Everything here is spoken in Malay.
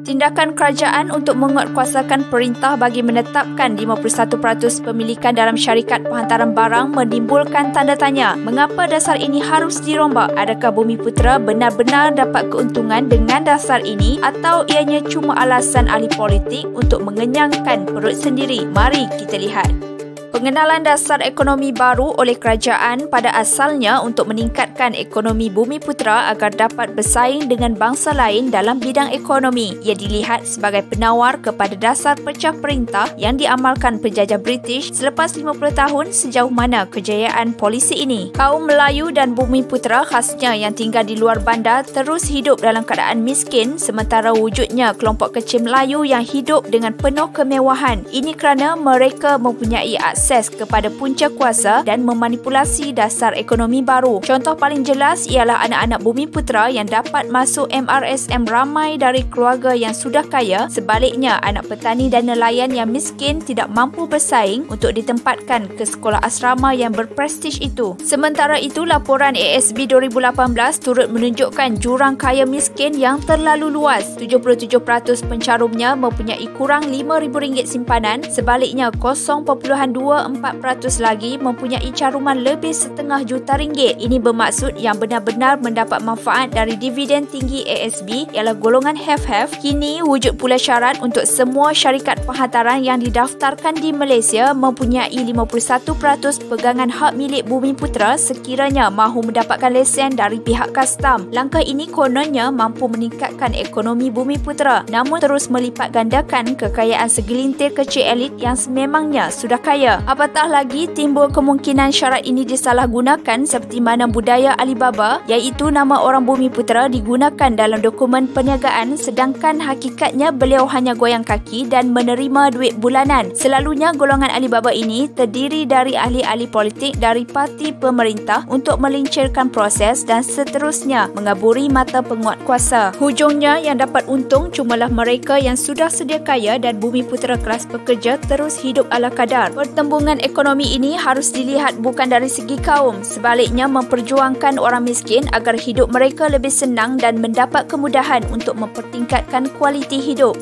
Tindakan kerajaan untuk menguatkuasakan perintah bagi menetapkan 51% pemilikan dalam syarikat penghantaran barang menimbulkan tanda tanya. Mengapa dasar ini harus dirombak? Adakah Bumiputera benar-benar dapat keuntungan dengan dasar ini atau ianya cuma alasan ahli politik untuk mengenyangkan perut sendiri? Mari kita lihat. Pengenalan dasar ekonomi baru oleh kerajaan pada asalnya untuk meningkatkan ekonomi Bumiputera agar dapat bersaing dengan bangsa lain dalam bidang ekonomi. Ia dilihat sebagai penawar kepada dasar pecah perintah yang diamalkan penjajah British selepas 50 tahun sejauh mana kejayaan polisi ini. Kaum Melayu dan Bumiputera khasnya yang tinggal di luar bandar terus hidup dalam keadaan miskin sementara wujudnya kelompok kecil Melayu yang hidup dengan penuh kemewahan. Ini kerana mereka mempunyai akses kepada punca kuasa dan memanipulasi dasar ekonomi baru. Contoh paling jelas ialah anak-anak Bumiputera yang dapat masuk MRSM ramai dari keluarga yang sudah kaya. Sebaliknya, anak petani dan nelayan yang miskin tidak mampu bersaing untuk ditempatkan ke sekolah asrama yang berprestij itu. Sementara itu, laporan ASB 2018 turut menunjukkan jurang kaya miskin yang terlalu luas. 77% pencarumnya mempunyai kurang RM5,000 simpanan. Sebaliknya, 0.2% lagi mempunyai caruman lebih RM500,000. Ini bermaksud yang benar-benar mendapat manfaat dari dividen tinggi ASB ialah golongan have-have. Kini wujud pula syarat untuk semua syarikat penghantaran yang didaftarkan di Malaysia mempunyai 51% pegangan hak milik Bumiputera sekiranya mahu mendapatkan lesen dari pihak kastam. Langkah ini kononnya mampu meningkatkan ekonomi Bumiputera namun terus melipat gandakan kekayaan segelintir kecil elit yang sememangnya sudah kaya. Apatah lagi timbul kemungkinan syarat ini disalahgunakan seperti mana budaya Alibaba iaitu nama orang Bumiputera digunakan dalam dokumen perniagaan sedangkan hakikatnya beliau hanya goyang kaki dan menerima duit bulanan. Selalunya golongan Alibaba ini terdiri dari ahli-ahli politik dari parti pemerintah untuk melincirkan proses dan seterusnya mengaburi mata penguat kuasa. Hujungnya yang dapat untung cumalah mereka yang sudah sedia kaya dan Bumiputera kelas pekerja terus hidup ala kadar. Pertembungan ekonomi ini harus dilihat bukan dari segi kaum, sebaliknya memperjuangkan orang miskin agar hidup mereka lebih senang dan mendapat kemudahan untuk mempertingkatkan kualiti hidup.